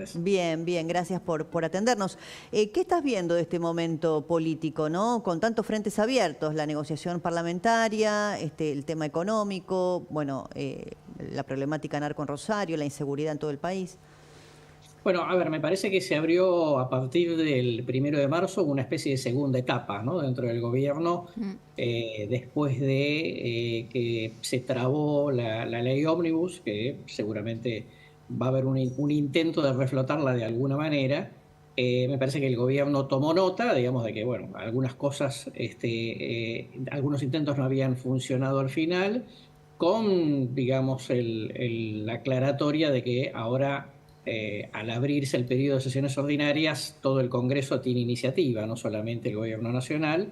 tardes. Bien, bien, gracias por atendernos. ¿Qué estás viendo de este momento político, no? Con tantos frentes abiertos, la negociación parlamentaria, el tema económico, bueno, la problemática narco en Rosario, la inseguridad en todo el país. Bueno, a ver, me parece que se abrió a partir del 1 de marzo una especie de segunda etapa, ¿no? Dentro del gobierno, después de que se trabó la ley ómnibus, que seguramente va a haber un intento de reflotarla de alguna manera. Me parece que el gobierno tomó nota, digamos, de que, bueno, algunas cosas, algunos intentos no habían funcionado al final, con, digamos, la aclaratoria de que ahora al abrirse el periodo de sesiones ordinarias, todo el Congreso tiene iniciativa, no solamente el Gobierno Nacional.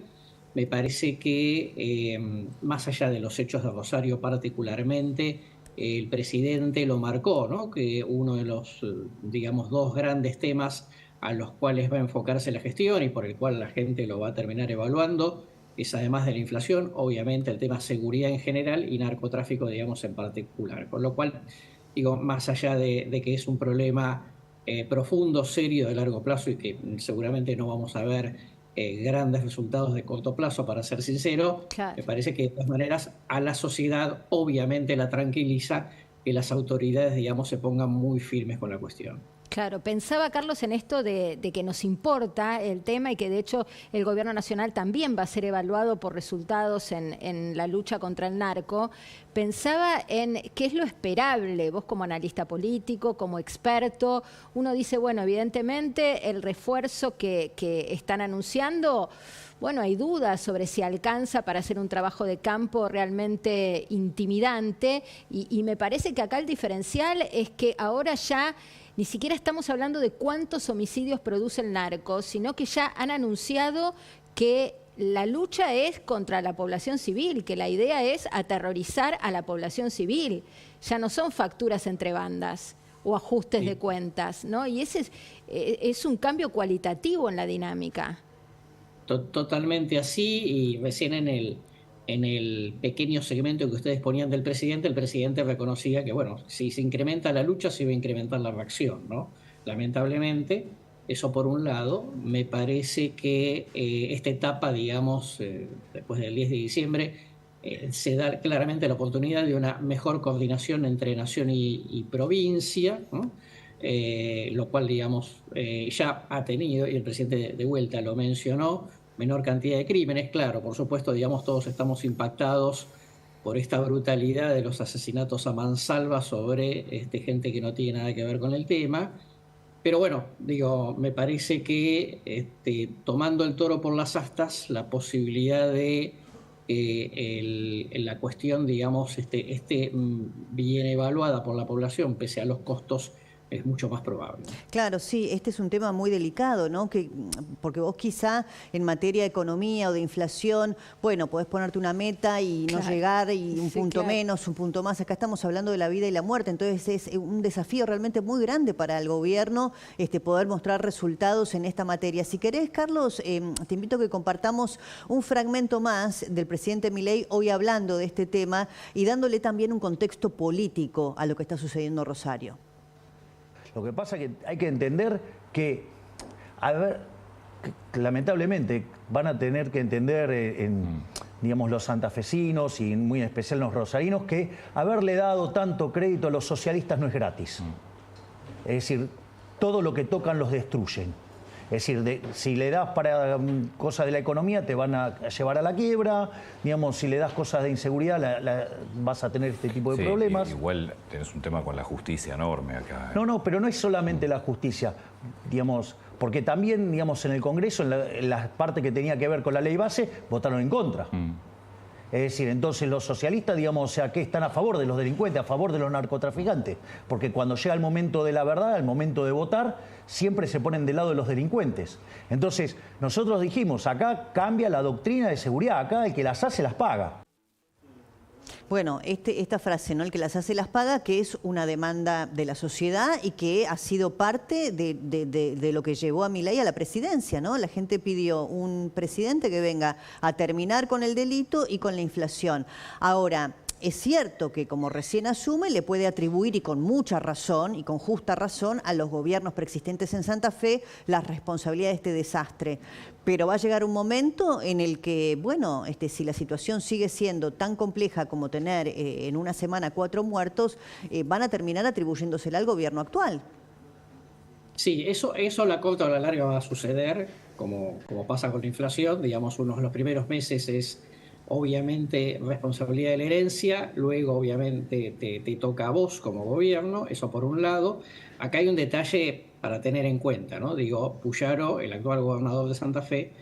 Me parece que, más allá de los hechos de Rosario particularmente, el presidente lo marcó, ¿no? Que uno de los, digamos, dos grandes temas a los cuales va a enfocarse la gestión y por el cual la gente lo va a terminar evaluando es, además de la inflación, obviamente el tema seguridad en general y narcotráfico, digamos, en particular. Con lo cual, digo, más allá de que es un problema profundo, serio, de largo plazo y que seguramente no vamos a ver grandes resultados de corto plazo, para ser sincero, Claro. me parece que de todas maneras a la sociedad obviamente la tranquiliza que las autoridades, digamos, se pongan muy firmes con la cuestión. Claro, pensaba, Carlos, en esto de que nos importa el tema y que de hecho el gobierno nacional también va a ser evaluado por resultados en la lucha contra el narco. Pensaba en qué es lo esperable, vos como analista político, como experto, uno dice, bueno, evidentemente el refuerzo que están anunciando, bueno, hay dudas sobre si alcanza para hacer un trabajo de campo realmente intimidante y me parece que acá el diferencial es que ahora ya ni siquiera estamos hablando de cuántos homicidios produce el narco, sino que ya han anunciado que la lucha es contra la población civil, que la idea es aterrorizar a la población civil. Ya no son facturas entre bandas o ajustes de cuentas, ¿no? Y ese es un cambio cualitativo en la dinámica. Totalmente así, y recién en el pequeño segmento que ustedes ponían del presidente, el presidente reconocía que, bueno, si se incrementa la lucha, se va a incrementar la reacción, ¿no? Lamentablemente, eso por un lado. Me parece que esta etapa, digamos, después del 10 de diciembre, se da claramente la oportunidad de una mejor coordinación entre nación y provincia, ¿no? Lo cual, digamos, ya ha tenido, y el presidente de vuelta lo mencionó, menor cantidad de crímenes. Claro, por supuesto, digamos, todos estamos impactados por esta brutalidad de los asesinatos a mansalva sobre gente que no tiene nada que ver con el tema. Pero bueno, digo, me parece que tomando el toro por las astas, la posibilidad de la cuestión, digamos, bien evaluada por la población, pese a los costos, es mucho más probable. Claro, sí, este es un tema muy delicado, ¿no? Porque vos quizá en materia de economía o de inflación, bueno, podés ponerte una meta y no llegar, y un punto menos, un punto más. Acá estamos hablando de la vida y la muerte, entonces es un desafío realmente muy grande para el gobierno poder mostrar resultados en esta materia. Si querés, Carlos, te invito a que compartamos un fragmento más del presidente Milei hoy hablando de este tema y dándole también un contexto político a lo que está sucediendo en Rosario. Lo que pasa es que hay que entender que, lamentablemente, van a tener que entender, digamos, los santafesinos y muy en especial los rosarinos, que haberle dado tanto crédito a los socialistas no es gratis. Es decir, todo lo que tocan los destruyen. Es decir, si le das para cosas de la economía, te van a llevar a la quiebra. Digamos, si le das cosas de inseguridad, vas a tener este tipo de problemas. Igual tenés un tema con la justicia enorme acá. No, pero no es solamente la justicia, digamos, porque también, digamos, en el Congreso, en la parte que tenía que ver con la ley base, votaron en contra. Es decir, entonces los socialistas, digamos, o sea, que están a favor de los delincuentes, a favor de los narcotraficantes, porque cuando llega el momento de la verdad, el momento de votar, siempre se ponen del lado de los delincuentes. Entonces, nosotros dijimos, acá cambia la doctrina de seguridad, acá el que las hace las paga. Bueno, esta frase, ¿no? El que las hace las paga, que es una demanda de la sociedad y que ha sido parte de lo que llevó a Milei a la presidencia, ¿no? La gente pidió un presidente que venga a terminar con el delito y con la inflación. Ahora, es cierto que como recién asume le puede atribuir, y con mucha razón y con justa razón, a los gobiernos preexistentes en Santa Fe la responsabilidad de este desastre. Pero va a llegar un momento en el que, bueno, si la situación sigue siendo tan compleja como tener en una semana 4 muertos, van a terminar atribuyéndosela al gobierno actual. Sí, eso a la corta o a la larga va a suceder, como pasa con la inflación. Digamos, uno de los primeros meses es obviamente responsabilidad de la herencia, luego obviamente te toca a vos como gobierno, eso por un lado. Acá hay un detalle para tener en cuenta, ¿no? Digo, Puyaro, el actual gobernador de Santa Fe,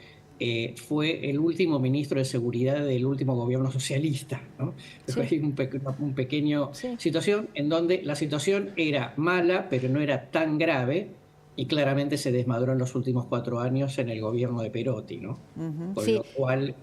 fue el último ministro de Seguridad del último gobierno socialista, ¿no? Sí. Hay un pequeño Sí. situación en donde la situación era mala, pero no era tan grave, y claramente se desmadró en los últimos 4 años en el gobierno de Perotti, ¿no? Con Sí. lo cual,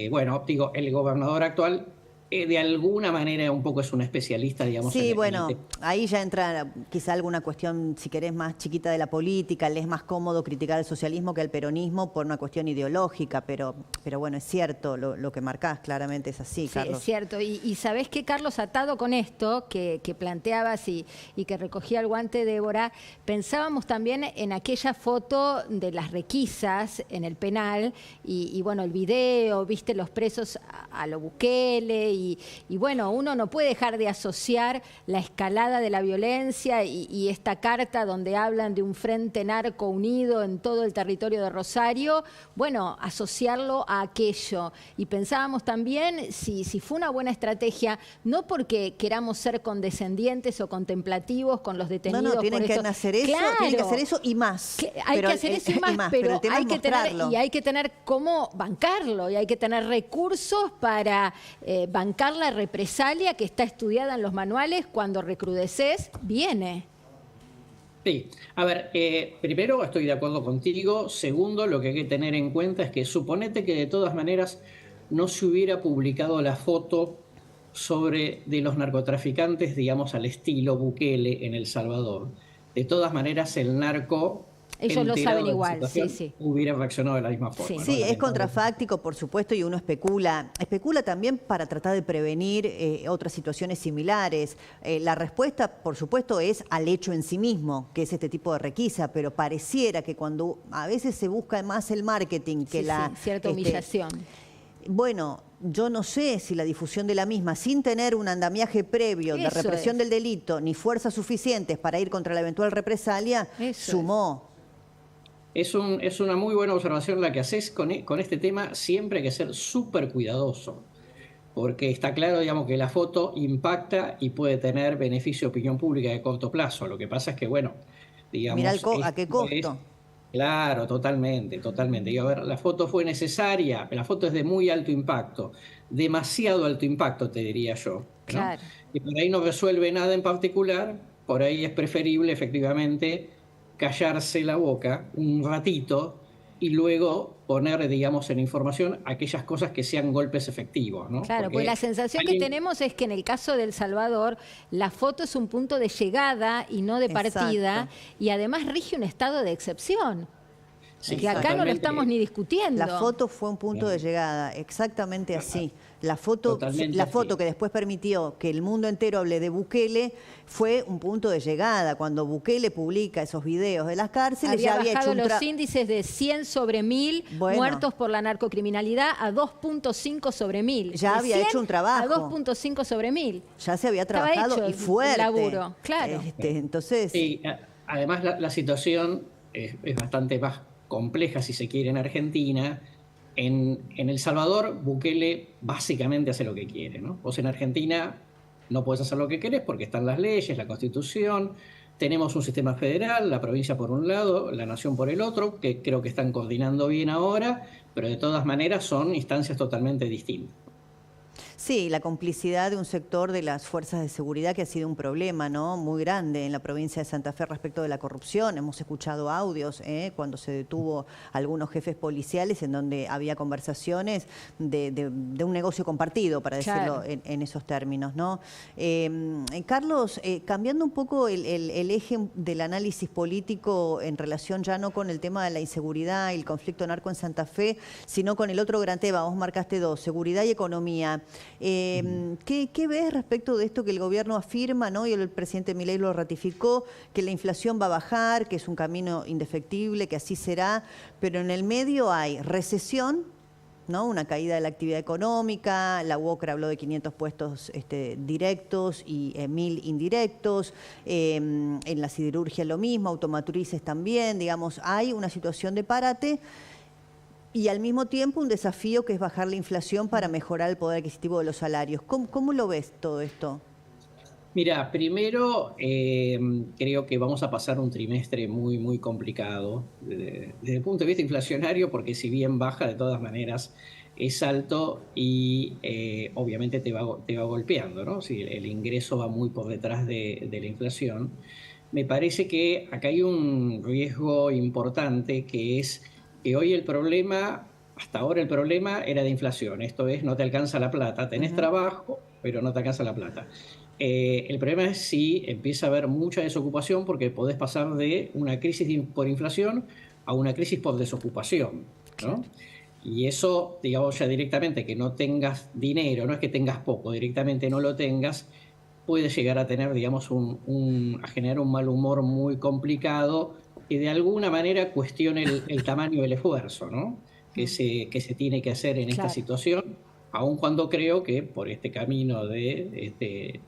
bueno, digo, el gobernador actual de alguna manera un poco es un especialista, digamos, Sí, en bueno, el tema. ahí ya entra quizá alguna cuestión, si querés, más chiquita de la política. Le es más cómodo criticar al socialismo que al peronismo por una cuestión ideológica, pero bueno, es cierto, lo que marcás claramente es así, Sí, Carlos. es cierto. Y sabés que, Carlos, atado con esto que planteabas y que recogía el guante Débora, pensábamos también en aquella foto de las requisas en el penal y bueno, el video, viste los presos a lo Bukele y bueno, uno no puede dejar de asociar la escalada de la violencia y esta carta donde hablan de un frente narco unido en todo el territorio de Rosario, bueno, asociarlo a aquello. Y pensábamos también si fue una buena estrategia, no porque queramos ser condescendientes o contemplativos con los detenidos. No, tienen por que esto. hacer eso, Claro, tienen que hacer eso y más. hay Pero que hacer eso y más, pero el tema hay es que mostrarlo. hay que tener cómo bancarlo y hay que tener recursos para bancar la represalia que está estudiada en los manuales. Cuando recrudeces, viene. Sí, a ver, primero estoy de acuerdo contigo. Segundo, lo que hay que tener en cuenta es que suponete que de todas maneras no se hubiera publicado la foto de los narcotraficantes, digamos, al estilo Bukele en El Salvador. De todas maneras, el narco, Ellos lo enterado saben de la igual, situación, sí. hubiera reaccionado de la misma Sí. forma, ¿no? Sí, es Lamentablemente. contrafáctico, por supuesto, y uno especula. Especula también para tratar de prevenir otras situaciones similares. La respuesta, por supuesto, es al hecho en sí mismo, que es este tipo de requisa, pero pareciera que cuando a veces se busca más el marketing que Sí, la... sí, cierta humillación. Bueno, yo no sé si la difusión de la misma, sin tener un andamiaje previo de Eso represión es. del delito, ni fuerzas suficientes para ir contra la eventual represalia, Eso sumó. Es una muy buena observación la que haces con este tema. Siempre hay que ser súper cuidadoso, porque está claro, digamos, que la foto impacta y puede tener beneficio de opinión pública de corto plazo. Lo que pasa es que, bueno, digamos... Mirá a qué costo. Claro, totalmente, totalmente. Y a ver, la foto fue necesaria, la foto es de muy alto impacto, demasiado alto impacto, te diría yo, ¿no? Claro. Y por ahí no resuelve nada en particular, por ahí es preferible efectivamente callarse la boca un ratito y luego poner, digamos, en información aquellas cosas que sean golpes efectivos, ¿no? Claro, Porque pues la sensación que tenemos es que en el caso de El Salvador, la foto es un punto de llegada y no de partida, Exacto. y además rige un estado de excepción. Sí, que acá no lo totalmente. estamos ni discutiendo. La foto fue un punto de llegada, exactamente así. La foto Totalmente así. que después permitió que el mundo entero hable de Bukele fue un punto de llegada. Cuando Bukele publica esos videos de las cárceles, Había ya había bajado hecho un los índices de 100 sobre 1000 Bueno. muertos por la narcocriminalidad a 2.5 sobre 1000. Ya De había 100 hecho un trabajo. A 2.5 sobre 1000. ya se había Estaba trabajado hecho y el fuerte. laburo, claro. Entonces, Sí, además la situación es bastante más compleja, si se quiere, en Argentina. En El Salvador, Bukele básicamente hace lo que quiere, ¿no? Vos en Argentina no podés hacer lo que querés porque están las leyes, la Constitución, tenemos un sistema federal, la provincia por un lado, la nación por el otro, que creo que están coordinando bien ahora, pero de todas maneras son instancias totalmente distintas. sí, la complicidad de un sector de las fuerzas de seguridad que ha sido un problema, ¿no? Muy grande en la provincia de Santa Fe respecto de la corrupción. Hemos escuchado audios cuando se detuvo a algunos jefes policiales en donde había conversaciones de un negocio compartido, para decirlo Claro. en esos términos, ¿no? Carlos, cambiando un poco el eje del análisis político en relación ya no con el tema de la inseguridad y el conflicto narco en Santa Fe, sino con el otro gran tema, vos marcaste dos, seguridad y economía. ¿Qué ves respecto de esto que el gobierno afirma, ¿no? Y el presidente Milei lo ratificó, que la inflación va a bajar, que es un camino indefectible, que así será, pero en el medio hay recesión, ¿no? Una caída de la actividad económica, la UOCRA habló de 500 puestos directos y 1.000 indirectos, en la siderurgia lo mismo, automotrices también, digamos, hay una situación de parate y al mismo tiempo un desafío que es bajar la inflación para mejorar el poder adquisitivo de los salarios. ¿Cómo lo ves todo esto? Mira, primero creo que vamos a pasar un trimestre muy, muy complicado desde el punto de vista inflacionario, porque si bien baja, de todas maneras es alto y obviamente te va golpeando, ¿no? Si el ingreso va muy por detrás de la inflación. Me parece que acá hay un riesgo importante, que es que hoy hasta ahora el problema era de inflación. Esto es, no te alcanza la plata, tenés trabajo, pero no te alcanza la plata. El problema es si empieza a haber mucha desocupación, porque podés pasar de una crisis por inflación a una crisis por desocupación, ¿no? Y eso, digamos, ya directamente que no tengas dinero, no es que tengas poco, directamente no lo tengas, puede llegar a tener, digamos, a generar un mal humor muy complicado que de alguna manera cuestione el tamaño del esfuerzo, ¿no? que se tiene que hacer en esta situación, aun cuando creo que por este camino de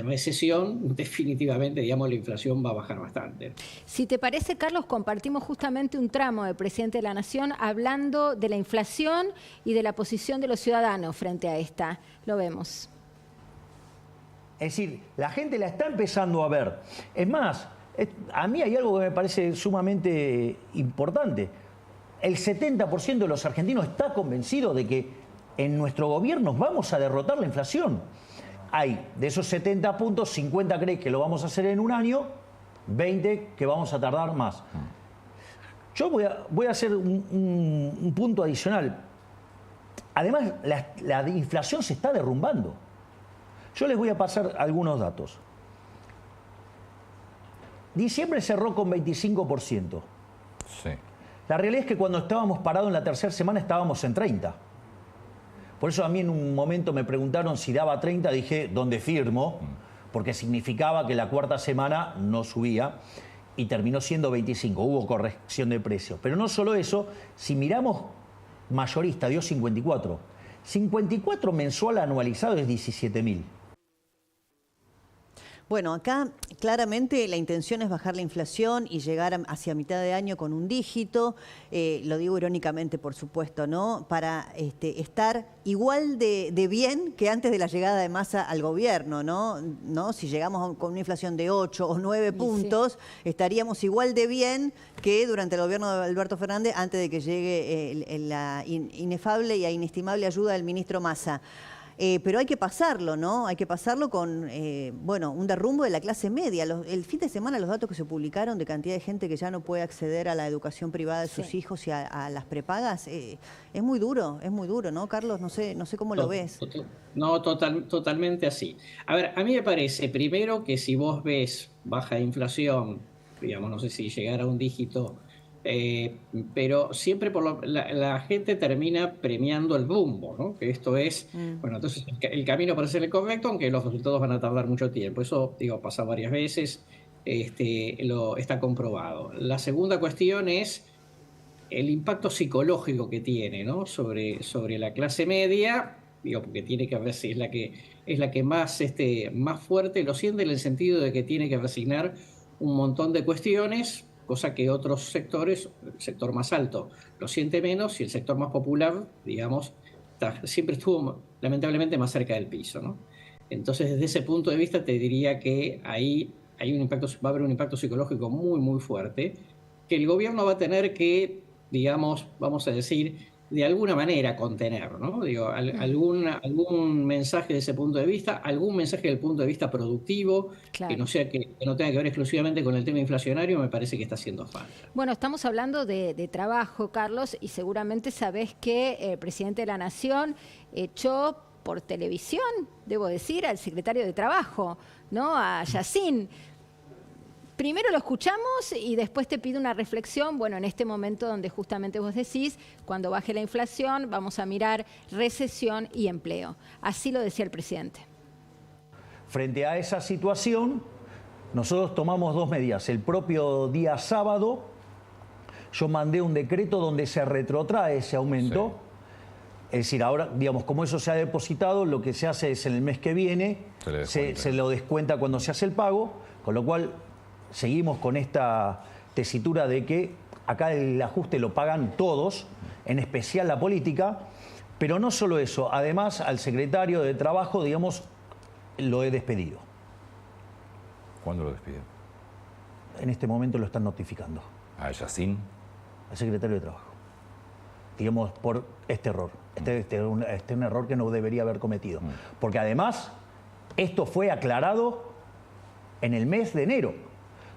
recesión, definitivamente, digamos, la inflación va a bajar bastante. Si te parece, Carlos, compartimos justamente un tramo del presidente de la Nación hablando de la inflación y de la posición de los ciudadanos frente a esta. Lo vemos. Es decir, la gente la está empezando a ver. Es más, a mí hay algo que me parece sumamente importante. El 70% de los argentinos está convencido de que en nuestro gobierno vamos a derrotar la inflación. Hay de esos 70 puntos, 50 creen que lo vamos a hacer en un año, 20 que vamos a tardar más. Yo voy a hacer un punto adicional. Además, la inflación se está derrumbando. Yo les voy a pasar algunos datos. Diciembre cerró con 25%. Sí. La realidad es que cuando estábamos parados en la tercera semana estábamos en 30%. Por eso a mí en un momento me preguntaron si daba 30, dije, ¿dónde firmo? Porque significaba que la cuarta semana no subía y terminó siendo 25. Hubo corrección de precios. Pero no solo eso, si miramos mayorista dio 54. 54 mensual anualizado es 17.000. Bueno, acá claramente la intención es bajar la inflación y llegar hacia mitad de año con un dígito, lo digo irónicamente, por supuesto, ¿no? Para estar igual de bien que antes de la llegada de Massa al gobierno, ¿no? Si llegamos con una inflación de 8 o 9 puntos, estaríamos igual de bien que durante el gobierno de Alberto Fernández, antes de que llegue la inefable y inestimable ayuda del ministro Massa. Pero hay que pasarlo, ¿no? Hay que pasarlo con, un derrumbo de la clase media. El fin de semana los datos que se publicaron de cantidad de gente que ya no puede acceder a la educación privada de sus hijos y a las prepagas, es muy duro, ¿no? Carlos, no sé cómo lo ves. No, totalmente así. A ver, a mí me parece, primero, que si vos ves baja inflación, digamos, no sé si llegara a un dígito, pero siempre la gente termina premiando el rumbo, ¿no? Que esto es, bueno, entonces el camino parece el correcto, aunque los resultados van a tardar mucho tiempo. Eso, pasa varias veces, está comprobado. La segunda cuestión es el impacto psicológico que tiene, ¿no? sobre la clase media, porque tiene que ver si es la que más fuerte lo siente, en el sentido de que tiene que resignar un montón de cuestiones, cosa que otros sectores, el sector más alto, lo siente menos, y el sector más popular, digamos, siempre estuvo lamentablemente más cerca del piso, ¿no? Entonces, desde ese punto de vista, te diría que ahí va a haber un impacto psicológico muy, muy fuerte, que el gobierno va a tener que, digamos, vamos a decir, de alguna manera contener, ¿no? Algún mensaje de ese punto de vista, algún mensaje del punto de vista productivo, claro, que no tenga que ver exclusivamente con el tema inflacionario, me parece que está haciendo falta. Bueno, estamos hablando de trabajo, Carlos, y seguramente sabés que el presidente de la Nación echó por televisión, debo decir, al secretario de Trabajo, ¿no? A Yacine. Primero lo escuchamos y después te pido una reflexión. Bueno, en este momento donde justamente vos decís, cuando baje la inflación, vamos a mirar recesión y empleo. Así lo decía el presidente. Frente a esa situación, nosotros tomamos 2 medidas. El propio día sábado, yo mandé un decreto donde se retrotrae ese aumento. Sí. Es decir, ahora, digamos, como eso se ha depositado, lo que se hace es en el mes que viene, se lo descuenta cuando se hace el pago, con lo cual seguimos con esta tesitura de que acá el ajuste lo pagan todos, en especial la política, pero no solo eso, además al secretario de Trabajo, digamos, lo he despedido. ¿Cuándo lo despidió? En este momento lo están notificando. ¿A Yacine? Al secretario de Trabajo. Digamos, por este error. Este es un error que no debería haber cometido. Porque además, esto fue aclarado en el mes de enero,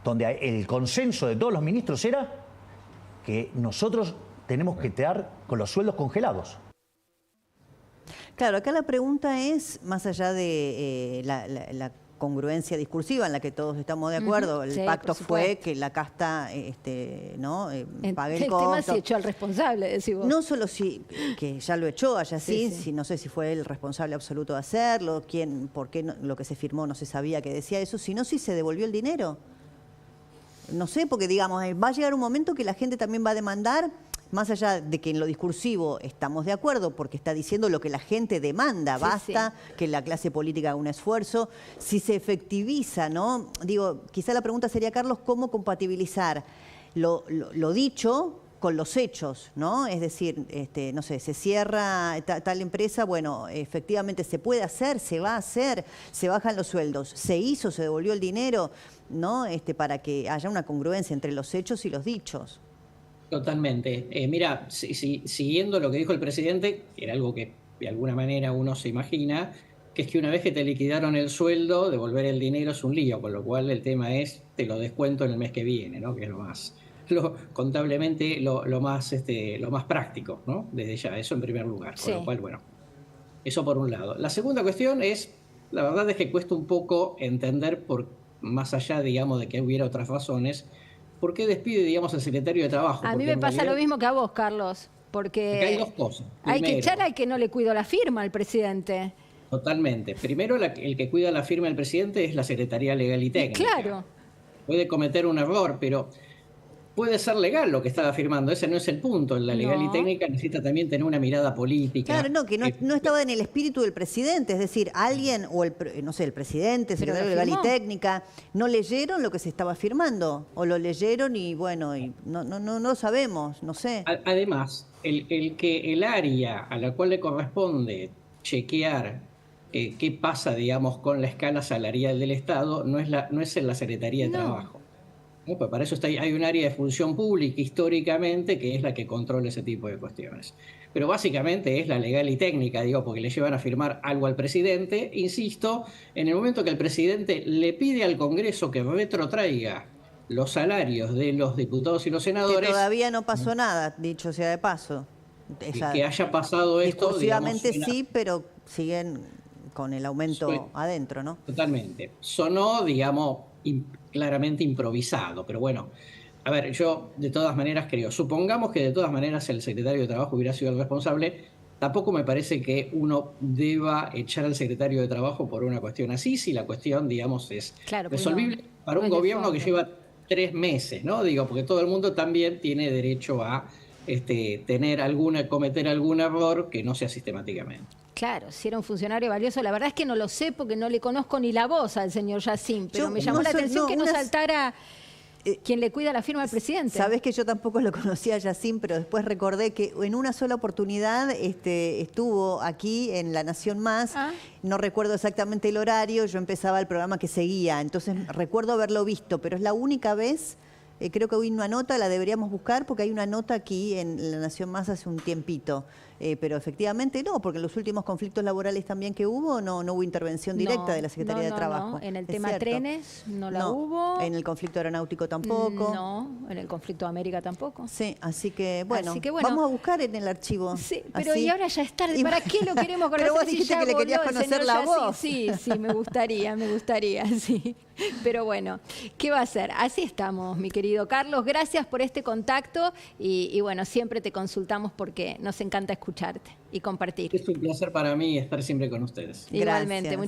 donde el consenso de todos los ministros era que nosotros tenemos que quedar con los sueldos congelados. Claro, acá la pregunta es, más allá de la congruencia discursiva en la que todos estamos de acuerdo, el pacto fue que la casta ¿no? pague el costo. El tema se echó al responsable, decís vos. No solo que ya lo echó a Yacine, no sé si fue el responsable absoluto de hacerlo, por qué lo que se firmó no se sabía que decía eso, sino si se devolvió el dinero. No sé, porque digamos, va a llegar un momento que la gente también va a demandar, más allá de que en lo discursivo estamos de acuerdo, porque está diciendo lo que la gente demanda, basta que la clase política haga un esfuerzo, si se efectiviza, ¿no? Digo, quizá la pregunta sería, Carlos, ¿cómo compatibilizar lo dicho con los hechos, ¿no? Es decir, no sé, se cierra tal empresa, bueno, efectivamente se puede hacer, se va a hacer, se bajan los sueldos, se hizo, se devolvió el dinero, ¿no? Para que haya una congruencia entre los hechos y los dichos. Totalmente. Mira, siguiendo lo que dijo el presidente, era algo que de alguna manera uno se imagina, que es que una vez que te liquidaron el sueldo, devolver el dinero es un lío, con lo cual el tema es, te lo descuento en el mes que viene, ¿no? Que es contablemente lo más práctico, ¿no? Desde ya, eso en primer lugar. Con lo cual, bueno, eso por un lado. La segunda cuestión es, la verdad es que cuesta un poco entender, más allá, digamos, de que hubiera otras razones, ¿por qué despide, digamos, al secretario de Trabajo? A mí me pasa lo mismo que a vos, Carlos, porque hay dos cosas. Hay que echar al que no le cuidó la firma al presidente. Totalmente. Primero, el que cuida la firma del presidente es la Secretaría Legal y Técnica. Claro. Puede cometer un error, pero puede ser legal lo que estaba firmando. Ese no es el punto. La legal y técnica necesita también tener una mirada política. Claro, no, que no estaba en el espíritu del presidente. Es decir, alguien, o el presidente, el secretario de legal y técnica, no leyeron lo que se estaba firmando. O lo leyeron y bueno, no sabemos, no sé. Además, el área a la cual le corresponde chequear qué pasa, digamos, con la escala salarial del Estado no es en la Secretaría de Trabajo. ¿No? Pues para eso hay un área de función pública históricamente que es la que controla ese tipo de cuestiones. Pero básicamente es la legal y técnica, digo, porque le llevan a firmar algo al presidente. Insisto, en el momento que el presidente le pide al Congreso que retrotraiga los salarios de los diputados y los senadores... Que todavía no pasó nada, dicho sea de paso. Que haya pasado esto... Discursivamente sí, pero siguen con el aumento adentro, ¿no? Totalmente. Sonó, digamos, claramente improvisado, pero bueno, a ver, yo de todas maneras creo, supongamos que de todas maneras el secretario de Trabajo hubiera sido el responsable, tampoco me parece que uno deba echar al secretario de Trabajo por una cuestión así, si la cuestión, digamos, es resolvible para un gobierno que lleva 3 meses, ¿no? Digo, porque todo el mundo también tiene derecho a cometer algún error que no sea sistemáticamente. Claro, si era un funcionario valioso, la verdad es que no lo sé porque no le conozco ni la voz al señor Yacine, pero me llamó la atención que no saltara quien le cuida la firma al presidente. Sabés que yo tampoco lo conocía a Yacine, pero después recordé que en una sola oportunidad estuvo aquí en La Nación Más, no recuerdo exactamente el horario, yo empezaba el programa que seguía, entonces recuerdo haberlo visto, pero es la única vez. Creo que hay una nota, la deberíamos buscar porque hay una nota aquí en La Nación Más hace un tiempito. pero efectivamente no, porque en los últimos conflictos laborales también que hubo, no hubo intervención directa de la Secretaría de Trabajo. No. En el Es tema cierto. trenes no la hubo. En el conflicto aeronáutico tampoco. No, en el conflicto de América tampoco. Sí, así que bueno, Así que bueno. vamos a buscar en el archivo. Sí, pero así. y ahora ya es tarde. ¿Para qué lo queremos conocer? Pero vos si dijiste ya que le querías voló el conocer señor la Yacine? voz. Sí, me gustaría, sí. Pero bueno, ¿qué va a hacer? Así estamos, mi querido Carlos. Gracias por este contacto y bueno, siempre te consultamos porque nos encanta escucharte y compartir. Es un placer para mí estar siempre con ustedes. Igualmente, Gracias. muchas